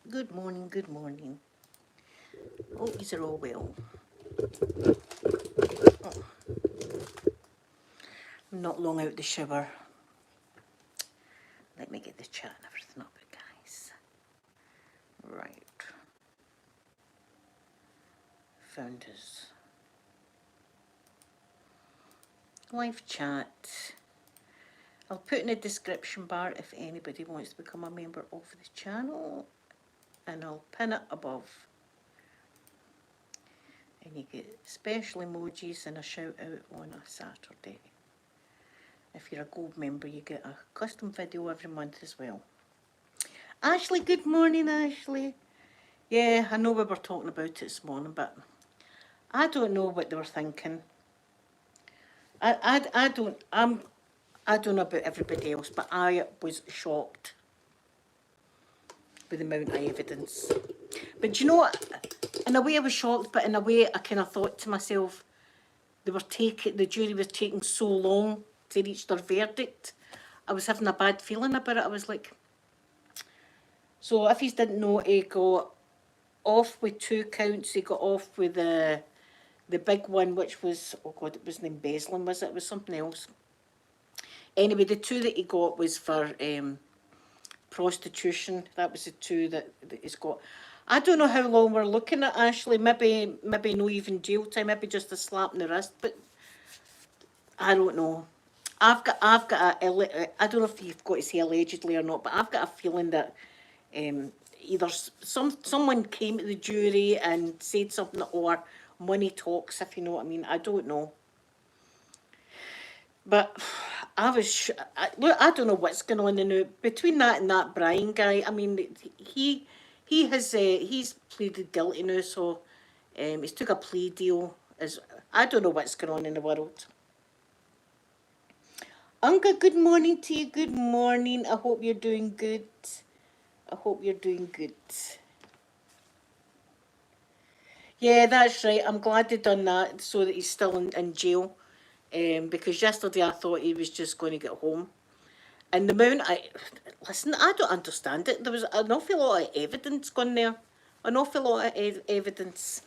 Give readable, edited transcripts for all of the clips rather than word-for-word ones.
Good morning, good morning. Hope you're all well. Oh, I'm not long out the shower. Let me get the chat and everything up, guys. Right. Found us. Live chat. I'll put in the description bar if anybody wants to become a member of the channel. And I'll pin it above. And you get special emojis and a shout out on a Saturday. If you're a gold member, you get a custom video every month as well. Ashley, good morning, Ashley. Yeah, I know we were talking about it this morning, but I don't know what they were thinking. I don't know about everybody else, but I was shocked with the amount of evidence. But do you know what? In a way I was shocked, but in a way I kind of thought to myself, the jury was taking so long to reach their verdict. I was having a bad feeling about it. I was like, so if he didn't know, he got off with 2 counts. He got off with the big one, which was, oh God, it wasn't embezzling, was it? It was something else. Anyway, the 2 that he got was for prostitution. That was the 2 that he's got. I don't know how long we're looking at, Ashley. Maybe no even jail time. Maybe just a slap in the wrist. But I don't know. I don't know if you've got to say allegedly or not, but I've got a feeling that either someone came to the jury and said something, or money talks, if you know what I mean. I don't know. But look, I don't know what's going on now. Between that and that Brian guy, I mean, he's pleaded guilty now, so he's took a plea deal. I don't know what's going on in the world. Unga, good morning to you. Good morning. I hope you're doing good. I hope you're doing good. Yeah, that's right. I'm glad they've done that so that he's still in jail. Because yesterday I thought he was just going to get home. And the amount I don't understand it. There was an awful lot of evidence gone there. An awful lot of evidence.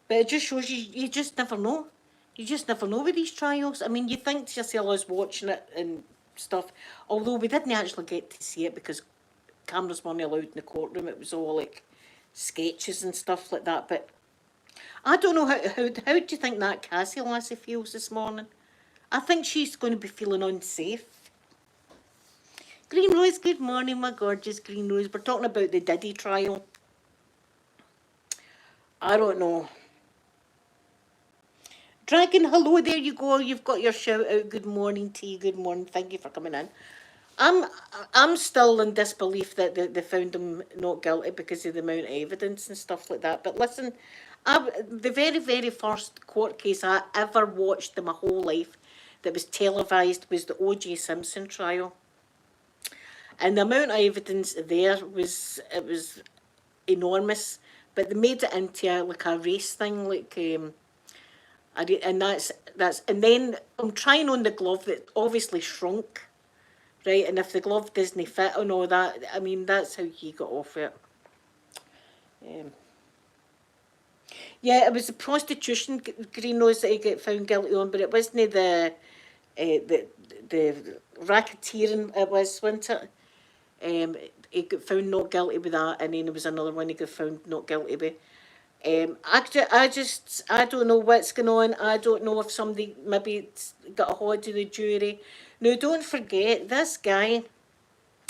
But it just shows you just never know. You just never know with these trials. I mean, you think to yourself, I was watching it and stuff, although we didn't actually get to see it because cameras weren't allowed in the courtroom. It was all like sketches and stuff like that. But I don't know how do you think that Cassie lassie feels this morning? I think she's going to be feeling unsafe. Green Rose, good morning, my gorgeous Green Rose. We're talking about the Diddy trial. I don't know. Dragon, hello, there you go. You've got your shout out. Good morning to you. Good morning. Thank you for coming in. I'm still in disbelief that they found him not guilty because of the amount of evidence and stuff like that. But listen, the very, very first court case I ever watched in my whole life that was televised was the O.J. Simpson trial. And the amount of evidence there was enormous. But they made it into like a race thing, like and that's and then I'm trying on the glove that obviously shrunk, right? And if the glove doesn't fit and all that, I mean that's how he got off it. Yeah, it was the prostitution, Green Rose, that he got found guilty on, but it wasn't the racketeering. It was, wasn't it? He got found not guilty with that, and then there was another one he got found not guilty with. I don't know what's going on. I don't know if somebody maybe got a hold of the jury. Now, don't forget, this guy,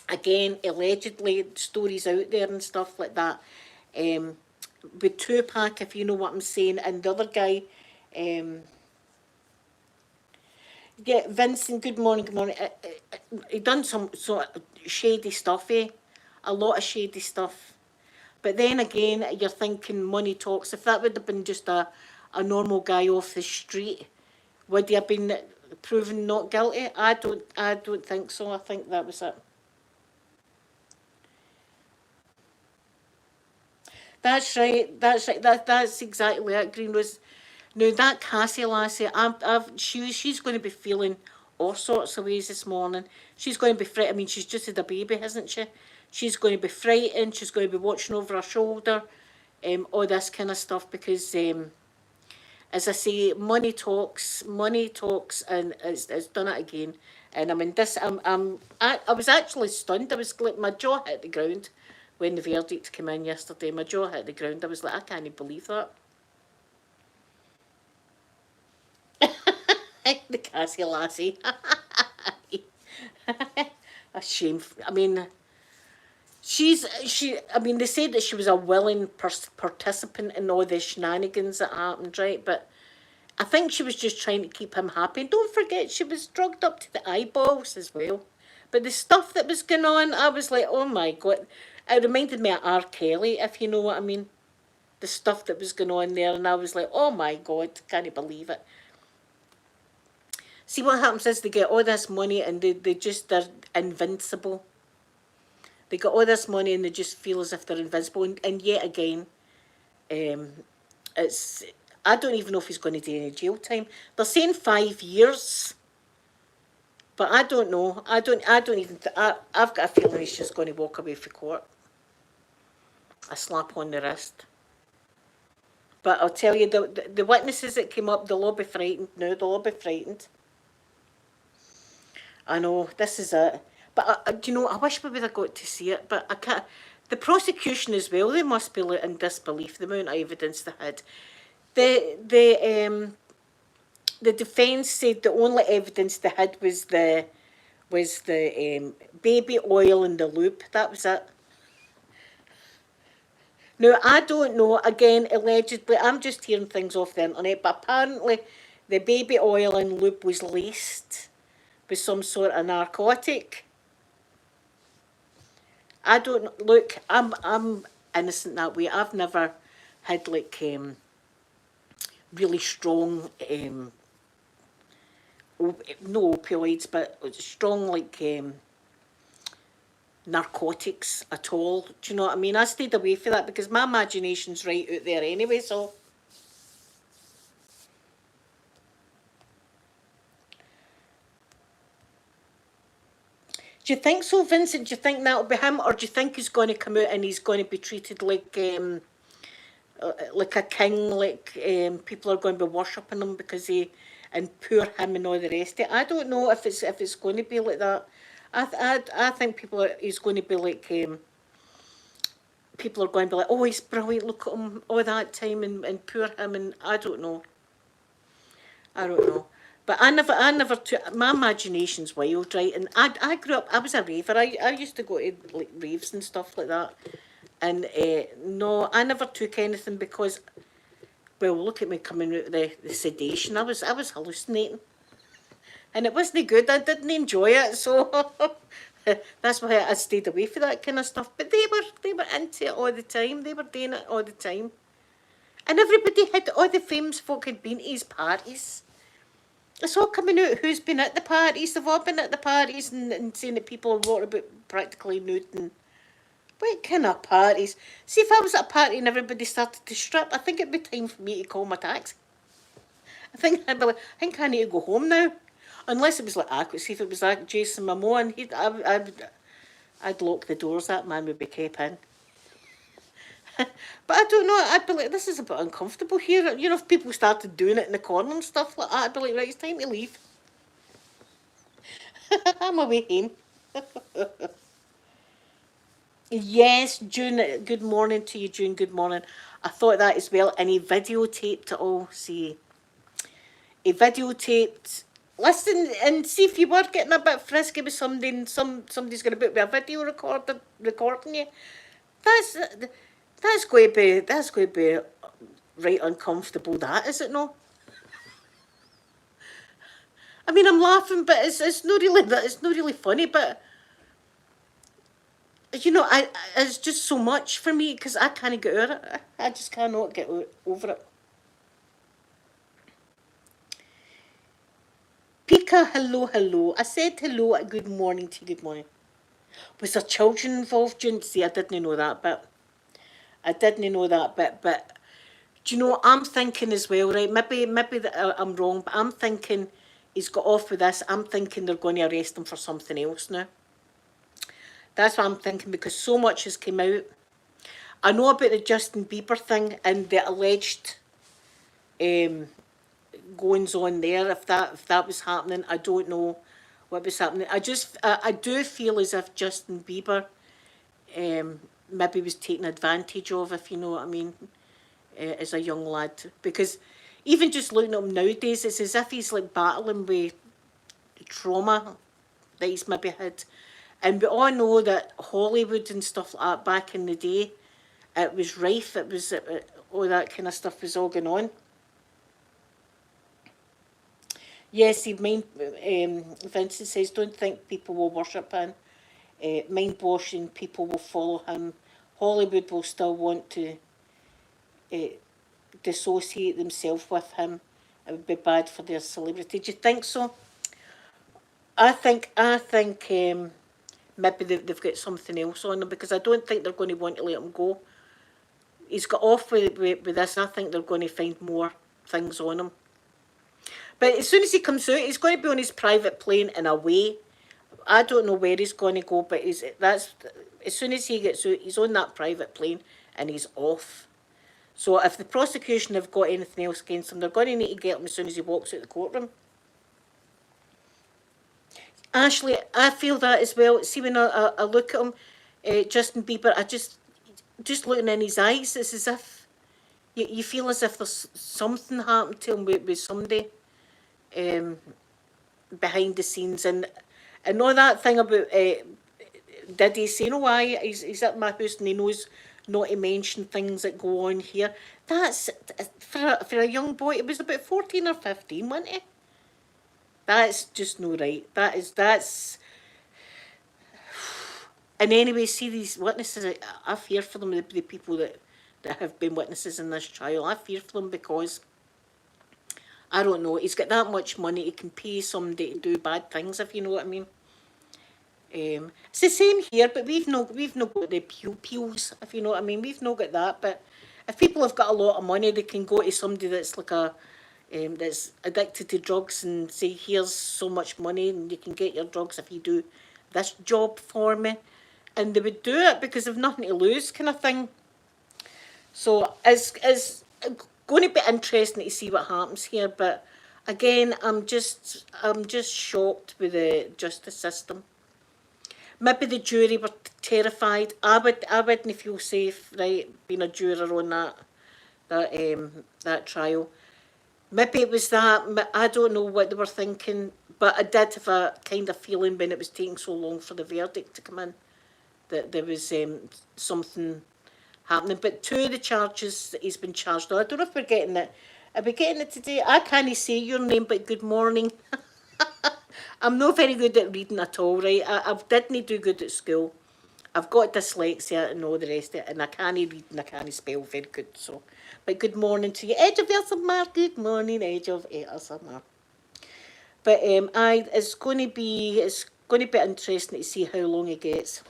again, allegedly, stories out there and stuff like that, with Tupac, if you know what I'm saying, and the other guy, yeah, Vincent, good morning, good morning. He done some sort of shady stuff, eh? A lot of shady stuff. But then again, you're thinking money talks. If that would have been just a normal guy off the street, would he have been proven not guilty? I don't think so. I think that was it. That's right. That's right. That's exactly it. Green Rose. Now that Cassie lassie, she's going to be feeling all sorts of ways this morning. She's going to be fret. I mean, she's just had a baby, hasn't she? she's going to be frightened, she's going to be watching over her shoulder, all this kind of stuff, because as I say, money talks, and it's done it again. And I mean, I was actually stunned. I was like, my jaw hit the ground when the verdict came in yesterday. My jaw hit the ground. I was like, I can't believe that. The Cassie lassie. A shame. I mean, I mean, they said that she was a willing participant in all the shenanigans that happened, right? But I think she was just trying to keep him happy. And don't forget, she was drugged up to the eyeballs as well. But the stuff that was going on, I was like, oh my God. It reminded me of R. Kelly, if you know what I mean. The stuff that was going on there. And I was like, oh my God, can't believe it. See, what happens is they get all this money and they're invincible. They got all this money and they just feel as if they're invincible. And yet again, it's... I don't even know if he's going to do any jail time. They're saying 5 years, but I don't know. I don't even. I've got a feeling he's just going to walk away from court. A slap on the wrist. But I'll tell you, the witnesses that came up, they'll all be frightened now. They'll all be frightened. I know, this is it. But do you know, I wish we would have got to see it, but I can't. The prosecution as well, they must be in disbelief, the amount of evidence they had. The defence said the only evidence they had was the baby oil in the lube. That was it. Now, I don't know, again, allegedly, I'm just hearing things off the internet, but apparently the baby oil and lube was laced with some sort of narcotic. I don't, look, I'm innocent that way. I've never had, like, really strong, no opioids, but strong, like, narcotics at all. Do you know what I mean? I stayed away from that because my imagination's right out there anyway, so. Do you think so, Vincent? Do you think that'll be him, or do you think he's going to come out and he's going to be treated like a king, like people are going to be worshipping him because he, and poor him and all the rest of it? I don't know if it's going to be like that. I think he's going to be like people are going to be like, oh, he's brilliant, look at him all that time, and poor him, and I don't know. I don't know. But I never took, my imagination's wild, right? And I grew up, I was a raver. I used to go to like raves and stuff like that. And no, I never took anything because, well, look at me coming out of the sedation. I was hallucinating. And it wasn't good. I didn't enjoy it, so that's why I stayed away from that kind of stuff. But they were into it all the time. They were doing it all the time. And everybody had, all the famous folk had been to his parties. It's all coming out who's been at the parties. They've all been at the parties and saying that people are walking about practically nude. And what kind of parties? See, if I was at a party and everybody started to strip, I think it'd be time for me to call my taxi. I think I'd be like, I think I need to go home now. Unless it was like, I could see if it was like Jason Momoa, and I'd lock the doors. That man would be kept in. But I don't know, I'd be like, this is a bit uncomfortable here. You know, if people started doing it in the corner and stuff like that, I'd be like, right, it's time to leave. I'm away home. Yes, June, good morning to you, June, good morning. I thought that as well, and he videotaped it all, see. He videotaped, listen, and see if you were getting a bit frisky with somebody and somebody's going to put a video recorder recording you. That's going to be right uncomfortable, that, is it no? I mean, I'm laughing, but it's not really funny, but you know, it's just so much for me because I can't get over it. I just cannot get over it. Pika, hello. I said hello, good morning to you, good morning. Was there children involved, June? See, I didn't know that bit. But do you know, I'm thinking as well, right? Maybe I'm wrong, but I'm thinking he's got off with this. I'm thinking they're going to arrest him for something else now. That's what I'm thinking, because so much has come out. I know about the Justin Bieber thing and the alleged um, goings on there. If that was happening, I don't know what was happening. I do feel as if Justin Bieber maybe was taken advantage of, if you know what I mean, as a young lad. Because even just looking at him nowadays, it's as if he's like battling with trauma that he's maybe had. And we all know that Hollywood and stuff like that back in the day, it was rife. It was all that kind of stuff was all going on. Yes, Vincent says, don't think people will worship him. Mind washing, people will follow him. Hollywood will still want to uh, dissociate themselves with him. It would be bad for their celebrity. Do you think so? I think maybe they've got something else on him, because I don't think they're going to want to let him go. He's got off with this. I think they're going to find more things on him. But as soon as he comes out, he's going to be on his private plane and away. I don't know where he's going to go, but that's as soon as he gets out, he's on that private plane and he's off. So if the prosecution have got anything else against him, they're going to need to get him as soon as he walks out the courtroom. Ashley, I feel that as well. See, when I look at him, Justin Bieber, I just looking in his eyes, it's as if you feel as if there's something happened to him with somebody um, behind the scenes, and all that thing about Diddy saying, "Oh, why he's at my house and he knows not to mention things that go on here." That's for a young boy. It was about 14 or 15, wasn't it? That's just no right. That's. And anyway, see these witnesses. I fear for them. The people that have been witnesses in this trial. I fear for them, because I don't know. He's got that much money. He can pay somebody to do bad things, if you know what I mean. It's the same here, but we've not got the pews, if you know what I mean. We've not got that. But if people have got a lot of money, they can go to somebody that's like that's addicted to drugs and say, "Here's so much money, and you can get your drugs if you do this job for me," and they would do it because they've nothing to lose, kind of thing. So it's going to be interesting to see what happens here. But again, I'm just shocked with the justice system. Maybe the jury were terrified. I wouldn't feel safe, right, being a juror on that trial. Maybe it was that. I don't know what they were thinking, but I did have a kind of feeling when it was taking so long for the verdict to come in that there was something happening. But two of the charges that he's been charged on, I don't know if we're getting it. Are we getting it today? I can't say your name, but good morning. I'm not very good at reading at all, right? I didn't do good at school. I've got dyslexia and all the rest of it, and I can't read and I can't spell very good. So, but good morning to you, Edge of ASMR. Good morning, Edge of ASMR. But it's going to be interesting to see how long it gets.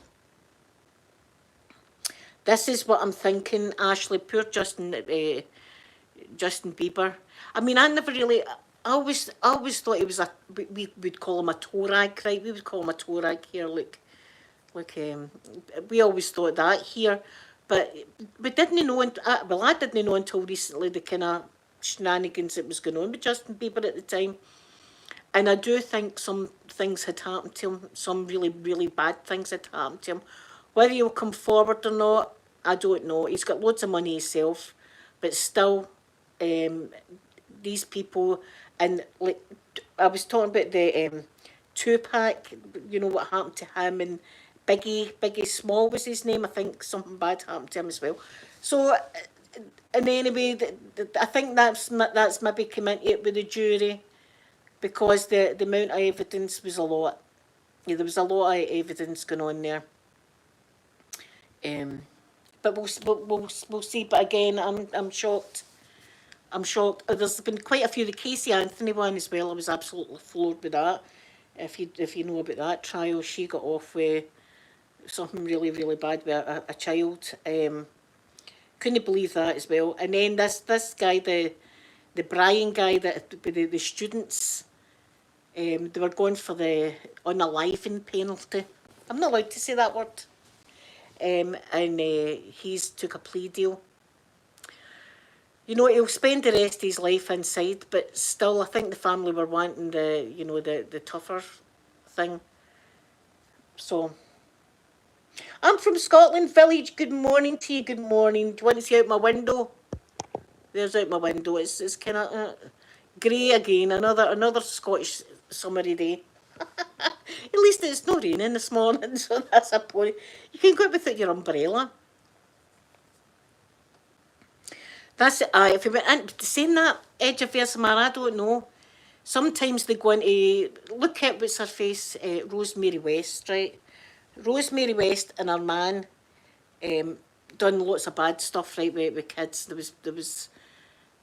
This is what I'm thinking, Ashley. Poor Justin Bieber. I mean, I never really. I always thought he was we would call him a toe rag, right? We would call him a toe rag here, we always thought that here, but we didn't know. Well, I didn't know until recently the kind of shenanigans that was going on with Justin Bieber at the time, and I do think some things had happened to him. Some really, really bad things had happened to him. Whether he'll come forward or not, I don't know. He's got loads of money himself, but still, these people, and like I was talking about the Tupac, you know what happened to him, and Biggie Small was his name. I think something bad happened to him as well. So, and anyway, I think that's maybe come into it with the jury, because the amount of evidence was a lot. Yeah, there was a lot of evidence going on there. Um, but we'll see. But again, I'm shocked. I'm shocked. There's been quite a few. The Casey Anthony one as well. I was absolutely floored with that. If you know about that trial, she got off with something really, really bad with a child. Couldn't believe that as well. And then this guy, the Brian guy, that with the students, they were going for the unaliving penalty. I'm not allowed to say that word. And he's took a plea deal. You know, he'll spend the rest of his life inside, but still, I think the family were wanting the tougher thing. So, I'm from Scotland Village. Good morning to you. Good morning. Do you want to see out my window? There's out my window. It's kind of grey again. Another Scottish summery day. At least it's not raining this morning, so that's a point. You can go out without your umbrella. That's it. If you went in, saying that, Edge of Versamar, I don't know. Sometimes they go into, look at what's her face, Rosemary West, right? Rosemary West and her man done lots of bad stuff, right, with kids. There was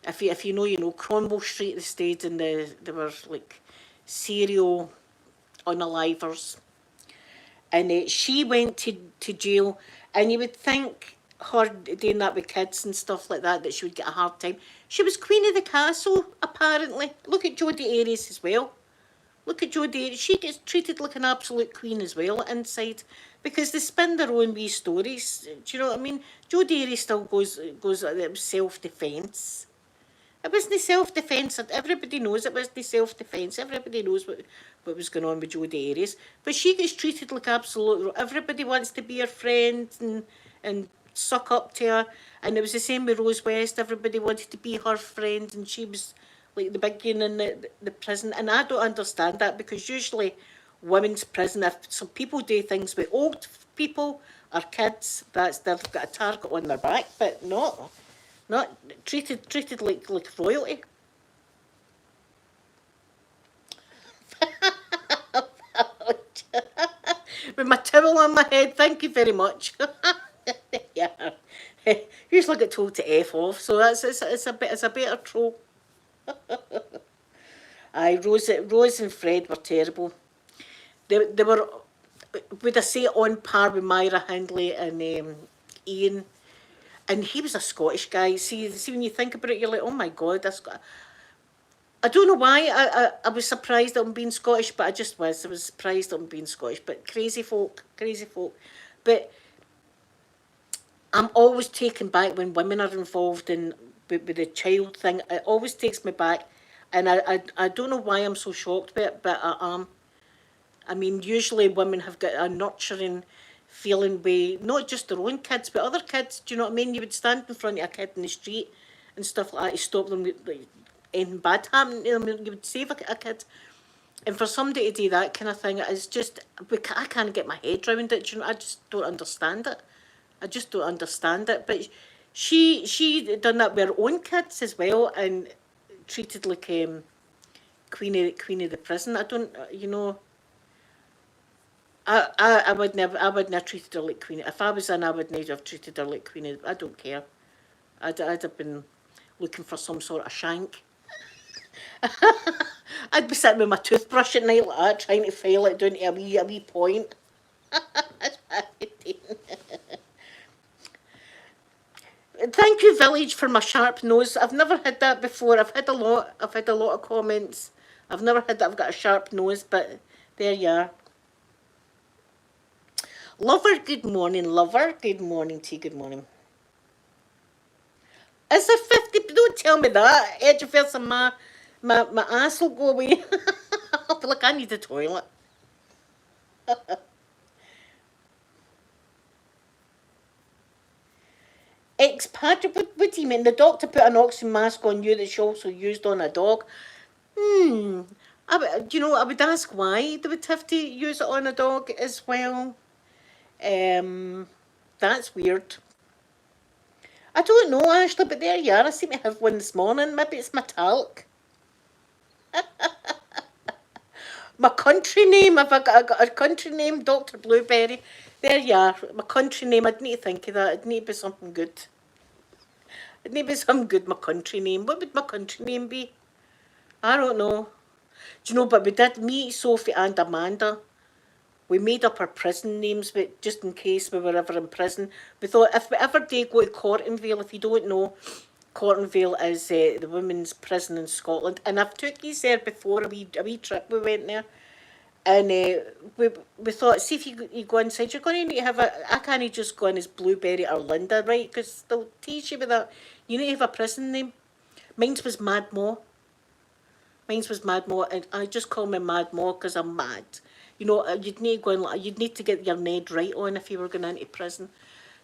if you know, you know, Cromwell Street they stayed and they were like serial unalivers. And she went to jail, and you would think her doing that with kids and stuff like that she would get a hard time. She was queen of the castle, apparently. Look at Jodie Ayres as well. Look at Jodie Ayres. She gets treated like an absolute queen as well inside, because they spin their own wee stories. Do you know what I mean? Jodie Ayres still goes it was self-defence. It wasn't self-defence. Everybody knows it wasn't self-defence. Everybody knows what was going on with Jodie Ayres. But she gets treated like absolute... Everybody wants to be her friend and suck up to her. And it was the same with Rose West. Everybody wanted to be her friend, and she was like the big one in the prison. And I don't understand that, because usually women's prison, if some people do things with old people or kids, they've got a target on their back, but not treated like royalty. With my towel on my head, thank you very much. Yeah, usually get told to F off, so it's a better troll. Aye, Rose and Fred were terrible. They were, would I say, on par with Myra Hindley and Ian. And he was a Scottish guy. See when you think about it, you're like, oh my God, that's got... I don't know why I was surprised at him being Scottish, but I just was. I was surprised at him being Scottish. But crazy folk, crazy folk. But I'm always taken back when women are involved in with the child thing. It always takes me back. And I don't know why I'm so shocked by it, but I am. I mean, usually women have got a nurturing feeling with not just their own kids, but other kids. Do you know what I mean? You would stand in front of a kid in the street and stuff like that to stop them, like, anything bad happening to them. You would save a kid. And for somebody to do that kind of thing, it's just, I can't get my head around it. Do you know, I just don't understand it. I just don't understand it. But she done that with her own kids as well, and treated like queen of the prison. I don't, you know. I would never have treated her like queen. If I was in, I would never have treated her like queen. I don't care. I'd have been looking for some sort of shank. I'd be sitting with my toothbrush at night like that, trying to file it down to a wee point. That's what I'd be doing. Thank you, Village, for my sharp nose. I've never had that before. I've had a lot of comments. I've never had that. I've got a sharp nose, but there you are. Lover, good morning. Lover, good morning to you. Good morning. Is there 50? Don't tell me that. Edge of first and my ass will go away. I'll be like, I need a toilet. Ex-padre, what do you mean? The doctor put an oxygen mask on you that she also used on a dog? I would ask why they would have to use it on a dog as well. That's weird. I don't know, Ashley, but there you are. I seem to have one this morning. Maybe it's my talc. My country name, if I got a country name, Dr. Blueberry. There you are. My country name, I'd need to think of that. It'd need to be something good. It'd need to be something good, my country name. What would my country name be? I don't know. Do you know, but we did, me, Sophie and Amanda, we made up our prison names, but just in case we were ever in prison. We thought if we ever did go to Cortonvale, if you don't know, Cortonvale is the women's prison in Scotland. And I've took you there before, a wee trip we went there. And we thought, see if you go inside, you're going to need to have I can't just go in as Blueberry or Linda, right? Because they'll tease you with that. You need to have a prison name. Mine's was Mad Mo. Mine's was Mad Mo, and I just call me Mad Mo because I'm mad. You know, you'd need to go and you'd need to get your Ned right on if you were going into prison.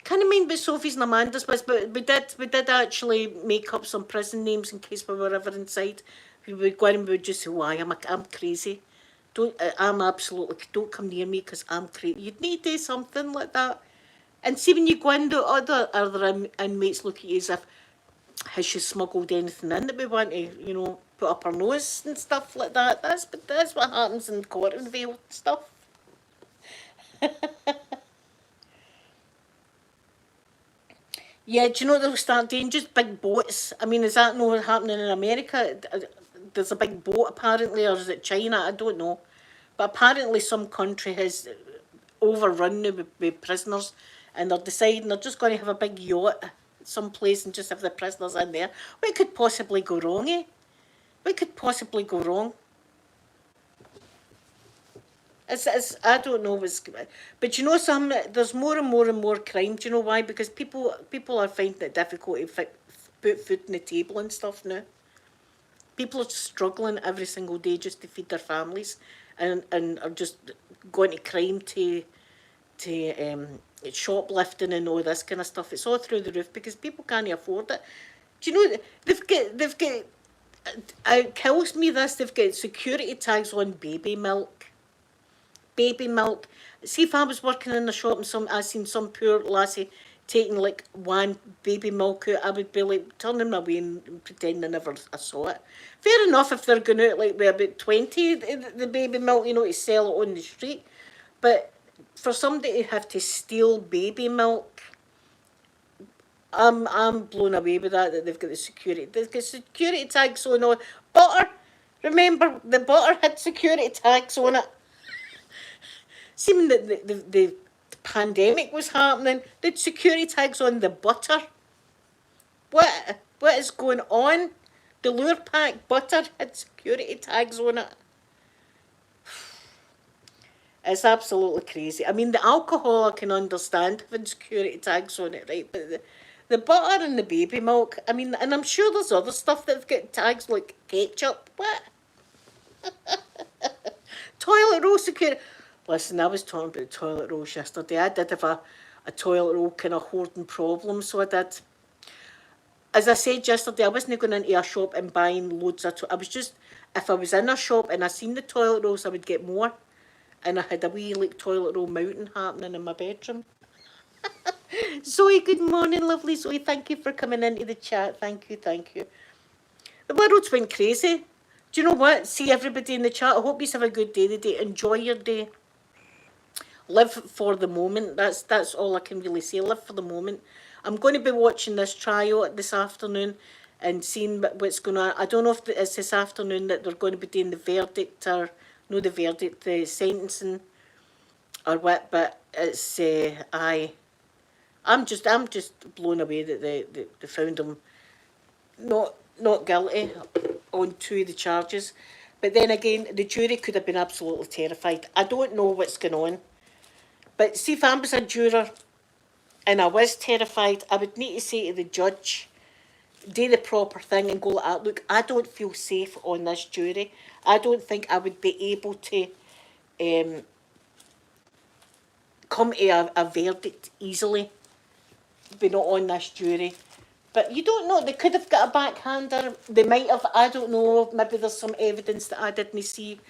Kind of mean but Sophie's and Amanda's was, but we did actually make up some prison names in case we were ever inside. We would go in and we would just say, "Why I'm crazy. I'm absolutely don't come near me because I'm crazy." You'd need to do something like that. And see when you go in, the other inmates look at you as if has she smuggled anything in that we want to, put up her nose and stuff like that. That's what happens in court and veil stuff. Yeah, do you know they'll start doing just big boats? I mean, is that not happening in America? There's a big boat apparently, or is it China? I don't know. But apparently, some country has overrun with prisoners, and they're deciding they're just going to have a big yacht someplace and just have the prisoners in there. What could possibly go wrong, eh? What could possibly go wrong? I don't know what's, but you know some there's more and more and more crime. Do you know why? Because people are finding it difficult to put food on the table and stuff now. People are struggling every single day just to feed their families, and are just going to crime to shoplifting and all this kind of stuff. It's all through the roof because people can't afford it. Do you know they've got it kills me this they've got security tags on baby milk. Baby milk. See if I was working in the shop and I seen some poor lassie taking like one baby milk out, I would be like turning my way and pretending I never I saw it. Fair enough if they're going out like with about 20 the baby milk, to sell it on the street. But for somebody to have to steal baby milk, I'm blown away with that they've got security tags on all butter. Remember the butter had security tags on it. See when the pandemic was happening, they had security tags on the butter. What is going on? The lure pack butter had security tags on it. It's absolutely crazy. I mean, the alcohol I can understand having security tags on it, right? But the butter and the baby milk, I mean, and I'm sure there's other stuff that've got tags like ketchup. What? Toilet roll security. Listen, I was talking about toilet rolls yesterday. I did have a toilet roll kind of hoarding problem, so I did. As I said yesterday, I wasn't going into a shop and buying loads of. I was just, if I was in a shop and I seen the toilet rolls, I would get more. And I had a wee like toilet roll mountain happening in my bedroom. Zoe, good morning, lovely Zoe. Thank you for coming into the chat. Thank you, thank you. The world's went crazy. Do you know what? See everybody in the chat. I hope you have a good day today. Enjoy your day. Live for the moment. That's all I can really say. Live for the moment. I'm going to be watching this trial this afternoon and seeing what's going on. I don't know if it's this afternoon that they're going to be doing the verdict or no the verdict, the sentencing or what. But it's I'm just blown away that they found him not guilty on two of the charges. But then again, the jury could have been absolutely terrified. I don't know what's going on. But see, if I was a juror and I was terrified, I would need to say to the judge, do the proper thing and go like that. Look, I don't feel safe on this jury. I don't think I would be able to come to a verdict easily, be not on this jury. But you don't know. They could have got a backhander. They might have. I don't know. Maybe there's some evidence that I didn't see.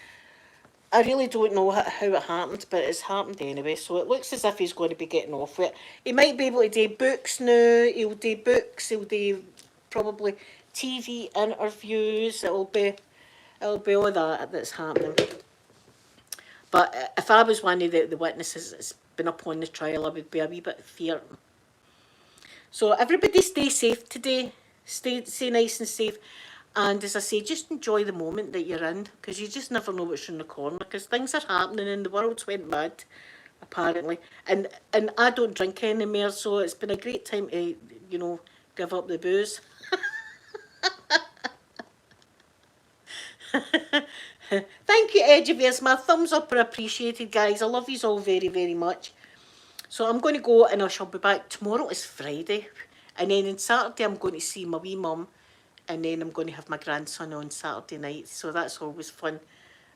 I really don't know how it happened, but it's happened anyway. So it looks as if he's going to be getting off with it. He might be able to do books now. He'll do books. He'll do probably TV interviews. It'll be all that's happening. But if I was one of the witnesses that's been up on the trial, I would be a wee bit feared. So everybody stay safe today. Stay nice and safe. And as I say, just enjoy the moment that you're in, because you just never know what's in the corner, because things are happening and the world's went mad, apparently. And I don't drink anymore, so it's been a great time to, give up the booze. Thank you, Edgeviers. My thumbs up are appreciated, guys. I love you all very, very much. So I'm going to go and I shall be back. Tomorrow is Friday. And then on Saturday I'm going to see my wee mum. And then I'm going to have my grandson on Saturday night. So that's always fun.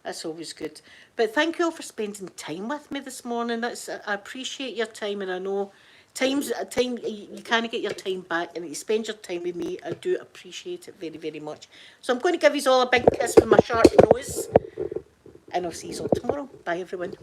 That's always good. But thank you all for spending time with me this morning. I appreciate your time, and I know time you can't get your time back, and you spend your time with me. I do appreciate it very, very much. So I'm going to give you all a big kiss with my sharp nose, and I'll see you all tomorrow. Bye, everyone.